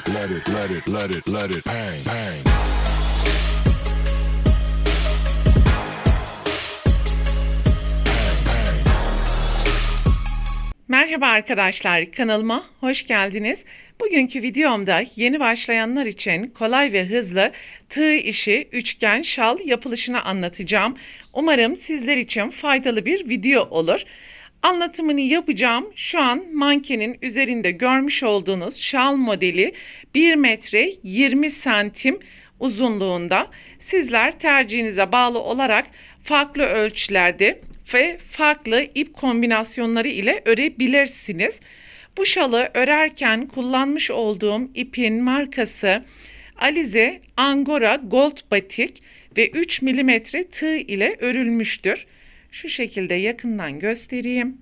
let it bang, bang. Merhaba arkadaşlar, kanalıma hoş geldiniz. Bugünkü videomda yeni başlayanlar için kolay ve hızlı tığ işi üçgen şal yapılışını anlatacağım. Umarım sizler için faydalı bir video olur. Anlatımını yapacağım. Şu an mankenin üzerinde görmüş olduğunuz şal modeli 1 metre 20 santim uzunluğunda. Sizler tercihinize bağlı olarak farklı ölçülerde ve farklı ip kombinasyonları ile örebilirsiniz. Bu şalı örerken kullanmış olduğum ipin markası Alize Angora Gold Batik ve 3 milimetre tığ ile örülmüştür. Şu şekilde yakından göstereyim.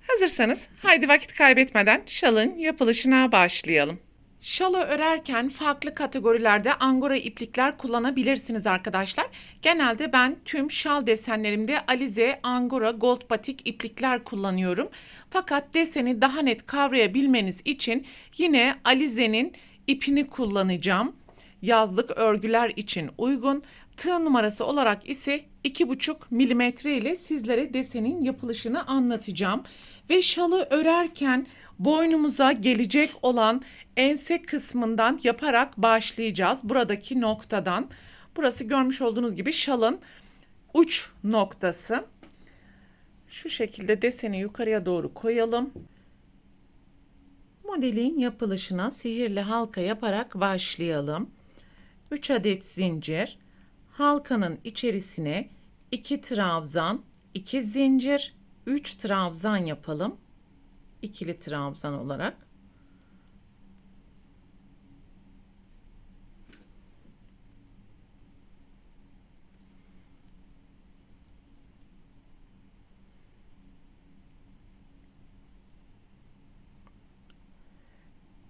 Hazırsanız haydi vakit kaybetmeden şalın yapılışına başlayalım. Şalı örerken farklı kategorilerde angora iplikler kullanabilirsiniz arkadaşlar. Genelde ben tüm şal desenlerimde Alize Angora Gold Batik iplikler kullanıyorum. Fakat deseni daha net kavrayabilmeniz için yine Alize'nin ipini kullanacağım. Yazlık örgüler için uygun. Tığ numarası olarak ise 2,5 milimetre ile sizlere desenin yapılışını anlatacağım. Ve şalı örerken boynumuza gelecek olan ense kısmından yaparak başlayacağız. Buradaki noktadan. Burası görmüş olduğunuz gibi şalın uç noktası. Şu şekilde deseni yukarıya doğru koyalım. Modelin yapılışına sihirli halka yaparak başlayalım. 3 adet zincir, halkanın içerisine 2 trabzan, 2 zincir, 3 trabzan yapalım. İkili trabzan olarak.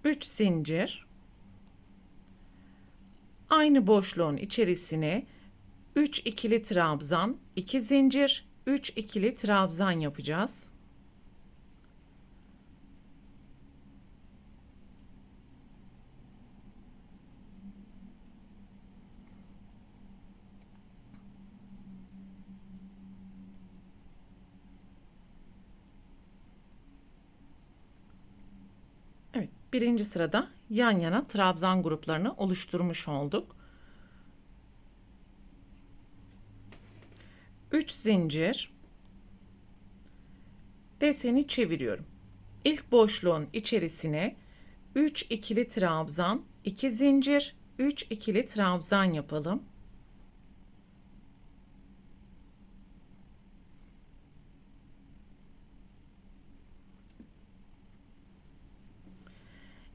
Üç zincir. Aynı boşluğun içerisine 3 ikili trabzan, 2 zincir, 3 ikili trabzan yapacağız. Evet, birinci sırada yan yana trabzan gruplarını oluşturmuş olduk. 3 zincir, deseni çeviriyorum. İlk boşluğun içerisine 3 ikili trabzan, 2 zincir, 3 ikili trabzan yapalım.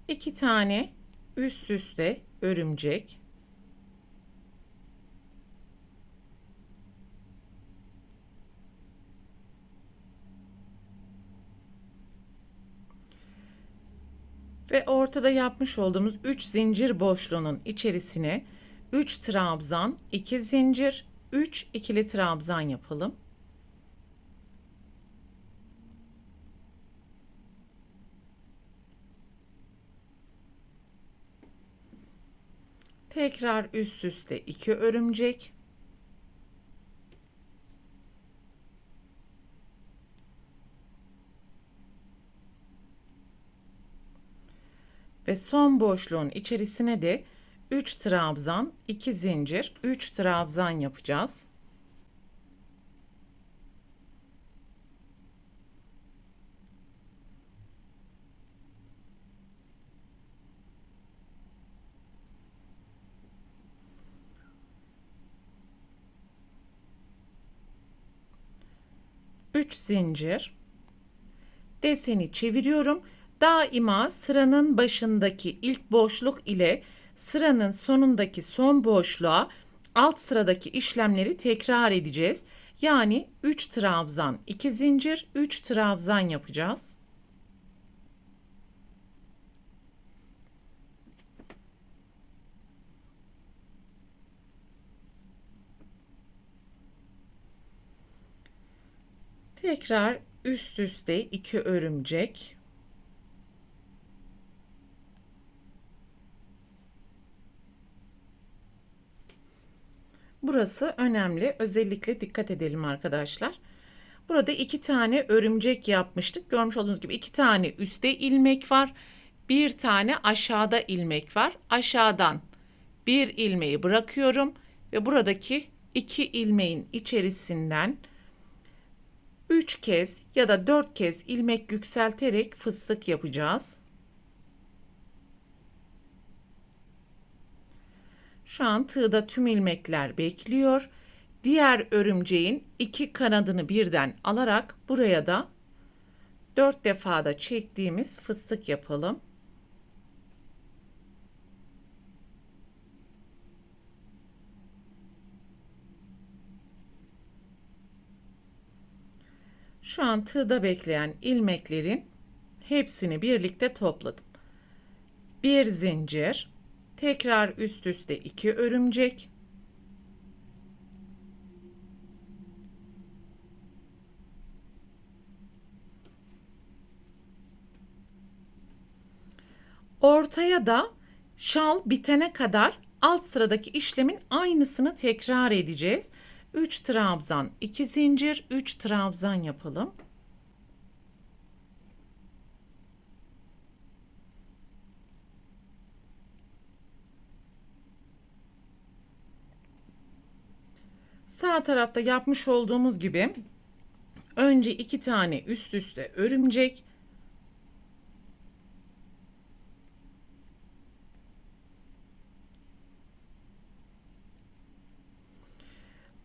İki tane üst üste örümcek. Ve ortada yapmış olduğumuz 3 zincir boşluğunun içerisine 3 trabzan, 2 zincir, 3 ikili trabzan yapalım. Tekrar üst üste 2 örümcek. Ve son boşluğun içerisine de 3 trabzan, 2 zincir, 3 trabzan yapacağız. Üç zincir. Deseni çeviriyorum. Daima sıranın başındaki ilk boşluk ile sıranın sonundaki son boşluğa alt sıradaki işlemleri tekrar edeceğiz. Yani 3 trabzan, 2 zincir, 3 trabzan yapacağız. Tekrar üst üste 2 örümcek. Burası önemli. Özellikle dikkat edelim arkadaşlar. Burada 2 tane örümcek yapmıştık. Görmüş olduğunuz gibi 2 tane üstte ilmek var. Bir tane aşağıda ilmek var. Aşağıdan bir ilmeği bırakıyorum ve buradaki 2 ilmeğin içerisinden 3 kez ya da 4 kez ilmek yükselterek fıstık yapacağız. Şu an tığda tüm ilmekler bekliyor. Diğer örümceğin 2 kanadını birden alarak buraya da 4 defada çektiğimiz fıstık yapalım. Şu an tığda bekleyen ilmeklerin hepsini birlikte topladım. Bir zincir, tekrar üst üste 2 örümcek, ortaya da şal bitene kadar alt sıradaki işlemin aynısını tekrar edeceğiz. 3 trabzan, 2 zincir, 3 trabzan yapalım. Sağ tarafta yapmış olduğumuz gibi önce 2 tane üst üste örümcek,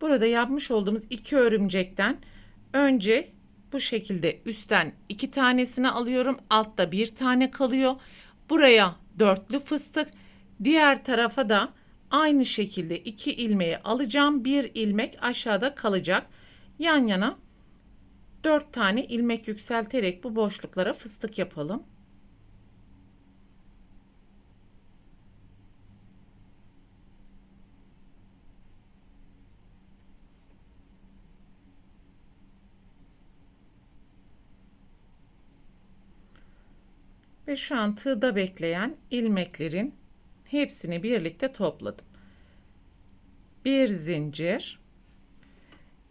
burada yapmış olduğumuz 2 örümcekten önce bu şekilde üstten 2 tanesini alıyorum. Altta bir tane kalıyor. Buraya dörtlü fıstık. Diğer tarafa da aynı şekilde 2 ilmeği alacağım. Bir ilmek aşağıda kalacak. Yan yana 4 tane ilmek yükselterek bu boşluklara fıstık yapalım. Ve şu an tığda bekleyen ilmeklerin hepsini birlikte topladım. Bir zincir,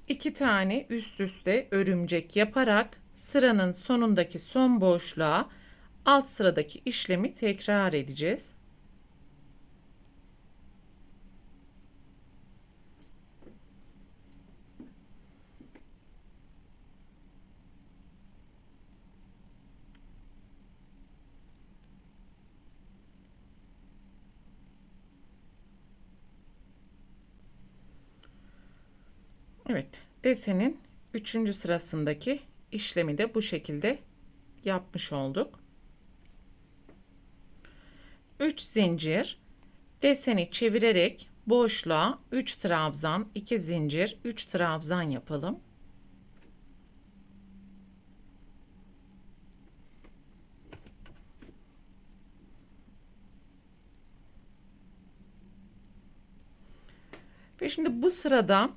2 tane üst üste örümcek yaparak sıranın sonundaki son boşluğa alt sıradaki işlemi tekrar edeceğiz. Evet, desenin 3. sırasındaki işlemi de bu şekilde yapmış olduk. 3 zincir, deseni çevirerek boşluğa 3 trabzan, 2 zincir, 3 trabzan yapalım. Ve şimdi bu sırada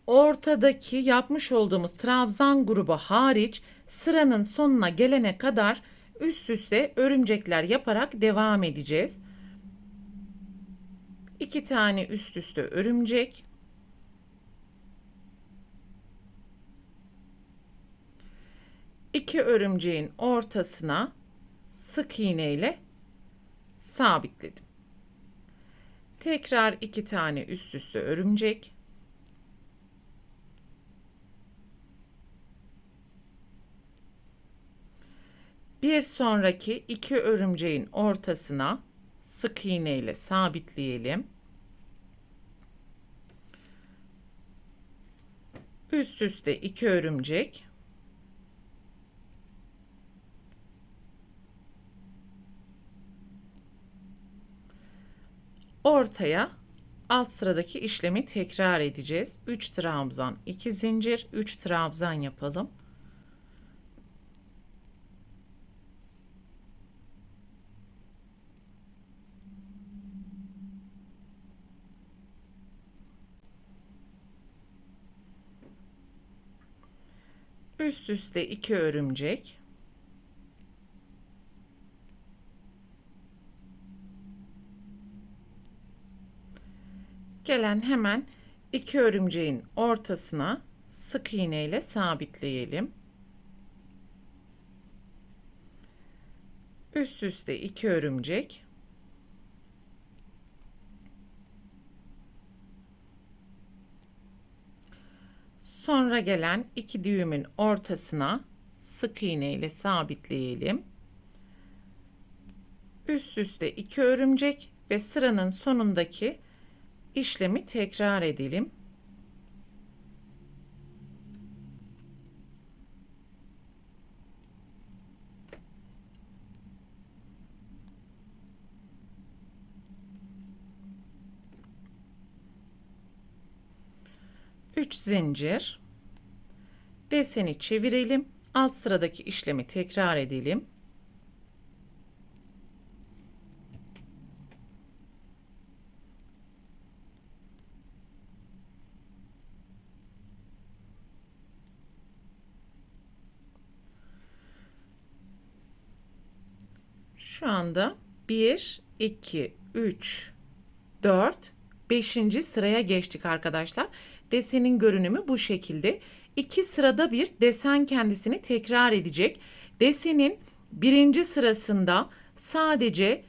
ortadaki yapmış olduğumuz trabzan grubu hariç sıranın sonuna gelene kadar üst üste örümcekler yaparak devam edeceğiz. 2 tane üst üste örümcek, iki örümceğin ortasına sık iğne ile sabitledim. Tekrar 2 tane üst üste örümcek, bir sonraki 2 örümceğin ortasına sık iğne ile sabitleyelim. Üst üste 2 örümcek, ortaya alt sıradaki işlemi tekrar edeceğiz. 3 trabzan, 2 zincir, 3 trabzan yapalım. Üst üste 2 örümcek. Gelen hemen 2 örümceğin ortasına sık iğne ile sabitleyelim. Üst üste 2 örümcek. Sonra gelen 2 düğümün ortasına sık iğne ile sabitleyelim. Üst üste 2 örümcek ve sıranın sonundaki işlemi tekrar edelim. Üç zincir. Deseni çevirelim. Alt sıradaki işlemi tekrar edelim. Şu anda 1, 2, 3, 4, 5. sıraya geçtik arkadaşlar. Desenin görünümü bu şekilde. 2 sırada bir desen kendisini tekrar edecek. Desenin birinci sırasında sadece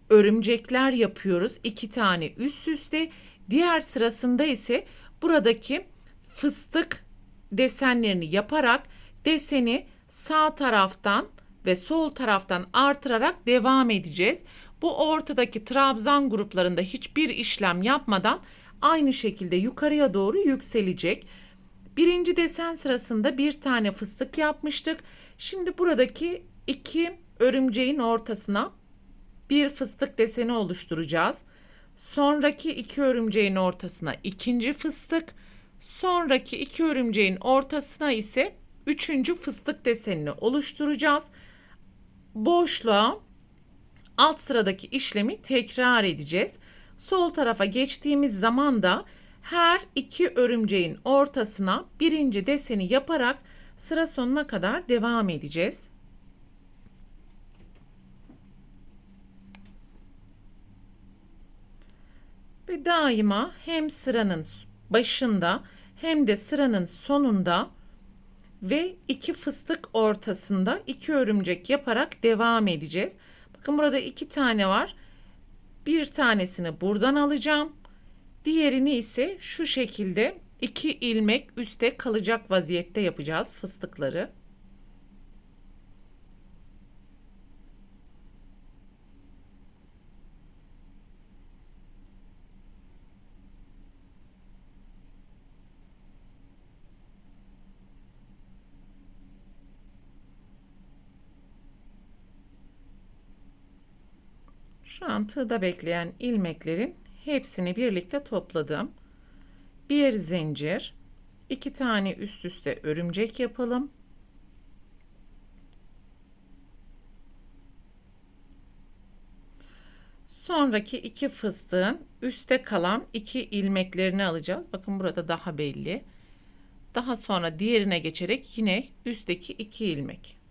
örümcekler yapıyoruz. 2 tane üst üste. Diğer sırasında ise buradaki fıstık desenlerini yaparak deseni sağ taraftan ve sol taraftan artırarak devam edeceğiz. Bu ortadaki trabzan gruplarında hiçbir işlem yapmadan aynı şekilde yukarıya doğru yükselecek. Birinci desen sırasında bir tane fıstık yapmıştık. Şimdi buradaki 2 örümceğin ortasına bir fıstık deseni oluşturacağız. Sonraki 2 örümceğin ortasına ikinci fıstık, sonraki 2 örümceğin ortasına ise üçüncü fıstık desenini oluşturacağız. Boşluğa alt sıradaki işlemi tekrar edeceğiz. Sol tarafa geçtiğimiz zaman da her 2 örümceğin ortasına birinci deseni yaparak sıra sonuna kadar devam edeceğiz. Ve daima hem sıranın başında hem de sıranın sonunda ve 2 fıstık ortasında 2 örümcek yaparak devam edeceğiz. Bakın burada 2 tane var. Bir tanesini buradan alacağım. Diğerini ise şu şekilde 2 ilmek üstte kalacak vaziyette yapacağız fıstıkları. Şu an tığda bekleyen ilmeklerin hepsini birlikte topladım. Bir zincir, 2 tane üst üste örümcek yapalım. Sonraki 2 fıstığın üstte kalan 2 ilmeklerini alacağız. Bakın burada daha belli. Daha sonra diğerine geçerek yine üstteki 2 ilmek.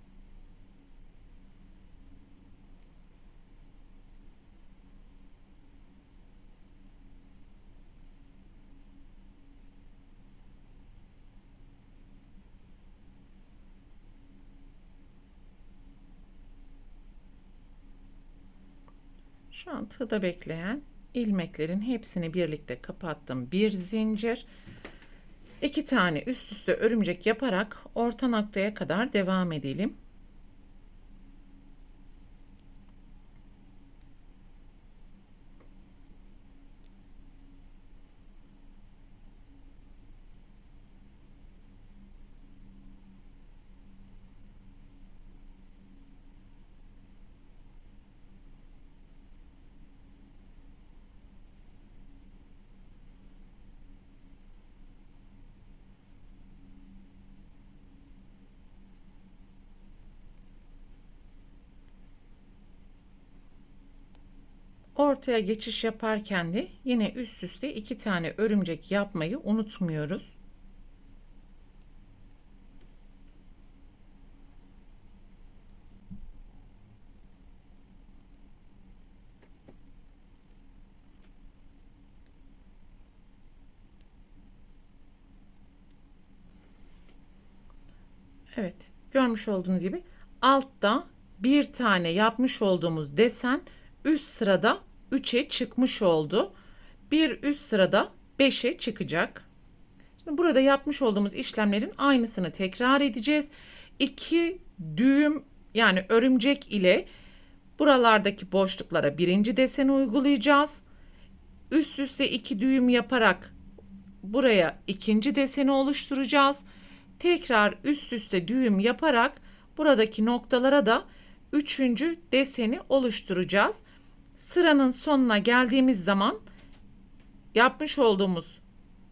Şu an tığda bekleyen ilmeklerin hepsini birlikte kapattım. Bir zincir, 2 tane üst üste örümcek yaparak orta noktaya kadar devam edelim. Ortaya geçiş yaparken de yine üst üste 2 tane örümcek yapmayı unutmuyoruz. Evet, görmüş olduğunuz gibi altta bir tane yapmış olduğumuz desen üst sırada 3'e çıkmış oldu. Bir üst sırada 5'e çıkacak. Şimdi burada yapmış olduğumuz işlemlerin aynısını tekrar edeceğiz. İki düğüm yani örümcek ile buralardaki boşluklara birinci deseni uygulayacağız. Üst üste iki düğüm yaparak buraya ikinci deseni oluşturacağız. Tekrar üst üste düğüm yaparak buradaki noktalara da üçüncü deseni oluşturacağız. Sıranın sonuna geldiğimiz zaman yapmış olduğumuz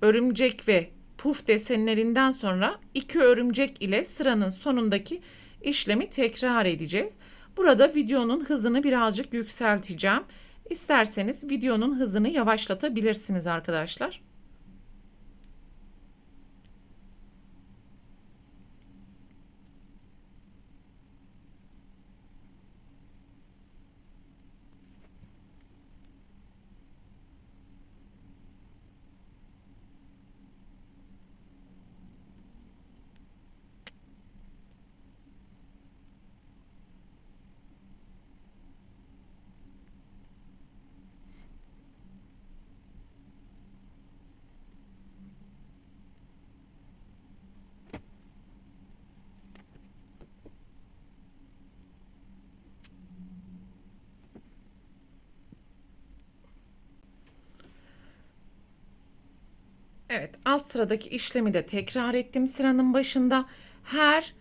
örümcek ve puf desenlerinden sonra iki örümcek ile sıranın sonundaki işlemi tekrar edeceğiz. Burada videonun hızını birazcık yükselteceğim. İsterseniz videonun hızını yavaşlatabilirsiniz arkadaşlar. Evet, alt sıradaki işlemi de tekrar ettim sıranın başında. Her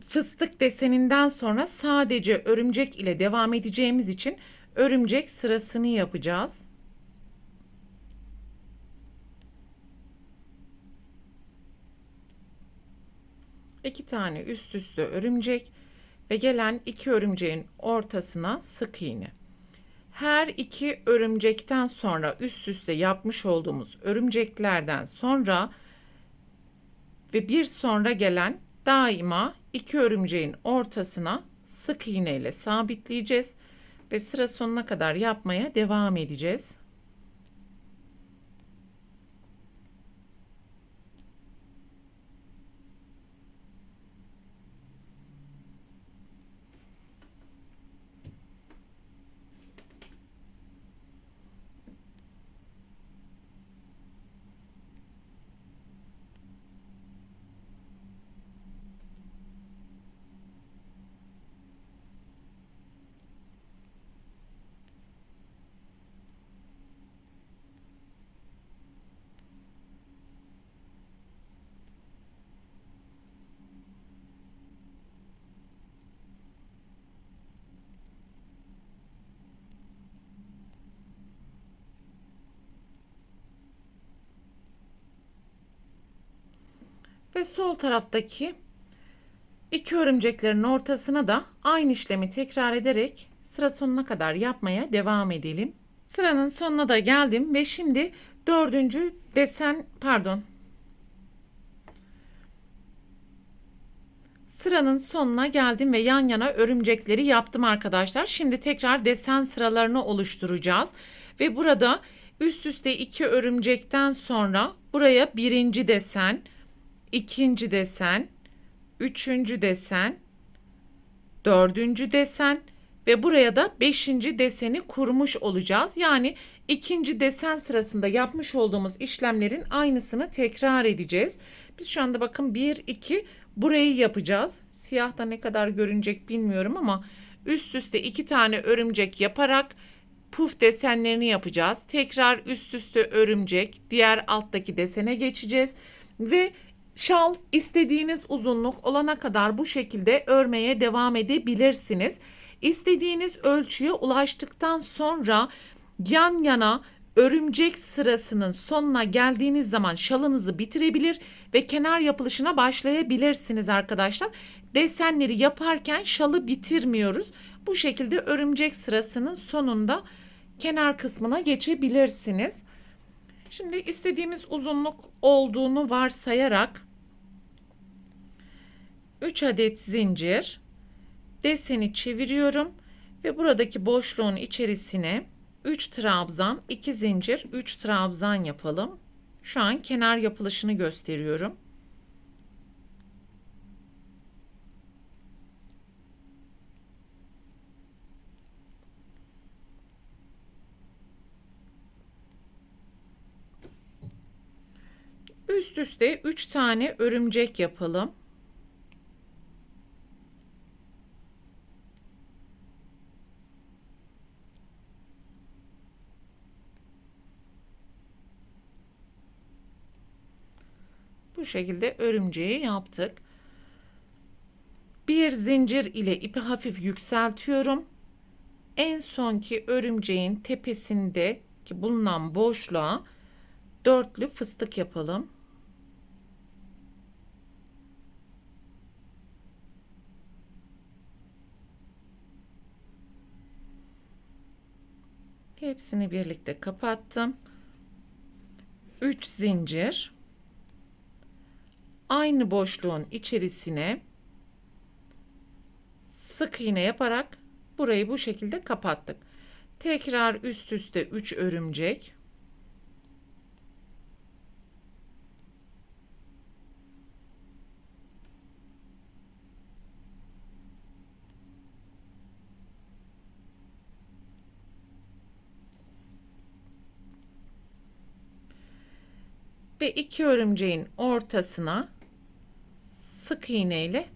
fıstık deseninden sonra sadece örümcek ile devam edeceğimiz için örümcek sırasını yapacağız. İki tane üst üste örümcek ve gelen iki örümceğin ortasına sık iğne. Her iki örümcekten sonra üst üste yapmış olduğumuz örümceklerden sonra ve bir sonra gelen daima iki örümceğin ortasına sık iğne ile sabitleyeceğiz ve sıra sonuna kadar yapmaya devam edeceğiz. Ve sol taraftaki iki örümceklerin ortasına da aynı işlemi tekrar ederek sıra sonuna kadar yapmaya devam edelim. Sıranın sonuna da geldim ve şimdi dördüncü desen sıranın sonuna geldim ve yan yana örümcekleri yaptım arkadaşlar. Şimdi tekrar desen sıralarını oluşturacağız ve burada üst üste iki örümcekten sonra buraya birinci desen, ikinci desen, üçüncü desen, dördüncü desen ve buraya da beşinci deseni kurmuş olacağız. Yani ikinci desen sırasında yapmış olduğumuz işlemlerin aynısını tekrar edeceğiz. Biz şu anda bakın 1, 2 burayı yapacağız. Siyahta ne kadar görünecek bilmiyorum ama üst üste iki tane örümcek yaparak puf desenlerini yapacağız. Tekrar üst üste örümcek, diğer alttaki desene geçeceğiz ve şal istediğiniz uzunluk olana kadar bu şekilde örmeye devam edebilirsiniz. İstediğiniz ölçüye ulaştıktan sonra yan yana örümcek sırasının sonuna geldiğiniz zaman şalınızı bitirebilir ve kenar yapılışına başlayabilirsiniz arkadaşlar. Desenleri yaparken şalı bitirmiyoruz. Bu şekilde örümcek sırasının sonunda kenar kısmına geçebilirsiniz. Şimdi istediğimiz uzunluk olduğunu varsayarak 3 adet zincir deseni çeviriyorum ve buradaki boşluğun içerisine 3 trabzan, 2 zincir, 3 trabzan yapalım. Şu an kenar yapılışını gösteriyorum. üst üste 3 tane örümcek yapalım. Bu şekilde örümceği yaptık. Bir zincir ile ipi hafif yükseltiyorum. En sonki örümceğin tepesinde ki bulunan boşluğa dörtlü fıstık yapalım. Hepsini birlikte kapattım. 3 zincir. Aynı boşluğun içerisine sık iğne yaparak burayı bu şekilde kapattık. Tekrar üst üste 3 örümcek. Ve 2 örümceğin ortasına sık iğne ile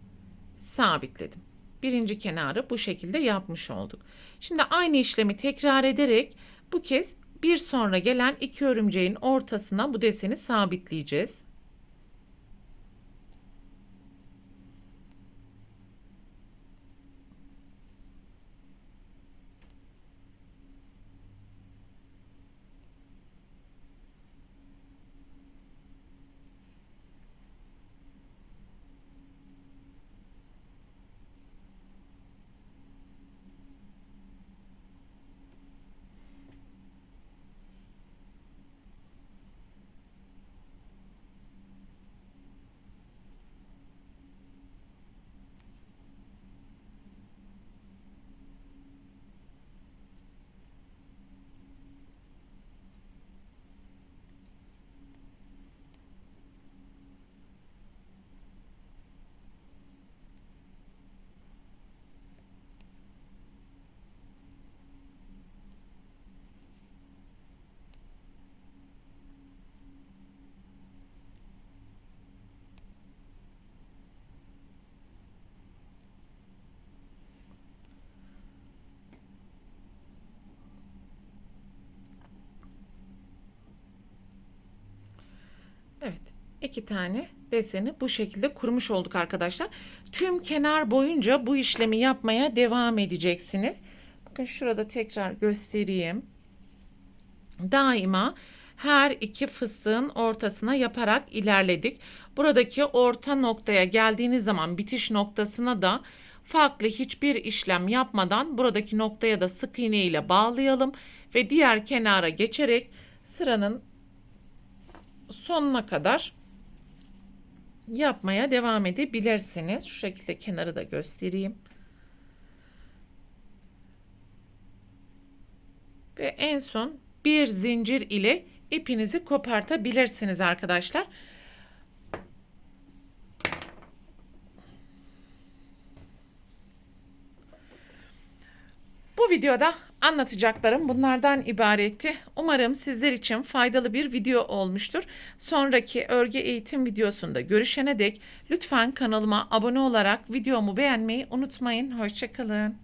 sabitledim. Birinci kenarı bu şekilde yapmış olduk. Şimdi aynı işlemi tekrar ederek bu kez bir sonra gelen 2 örümceğin ortasına bu deseni sabitleyeceğiz. Evet, 2 tane deseni bu şekilde kurmuş olduk arkadaşlar. Tüm kenar boyunca bu işlemi yapmaya devam edeceksiniz. Bakın şurada tekrar göstereyim. Daima her iki fıstığın ortasına yaparak ilerledik. Buradaki orta noktaya geldiğiniz zaman bitiş noktasına da farklı hiçbir işlem yapmadan buradaki noktaya da sık iğne ile bağlayalım ve diğer kenara geçerek sıranın sonuna kadar yapmaya devam edebilirsiniz. Şu şekilde kenarı da göstereyim. Ve en son bir zincir ile ipinizi kopartabilirsiniz arkadaşlar. Bu videoda anlatacaklarım bunlardan ibaretti. Umarım sizler için faydalı bir video olmuştur. Sonraki örgü eğitim videosunda görüşene dek lütfen kanalıma abone olarak videomu beğenmeyi unutmayın. Hoşça kalın.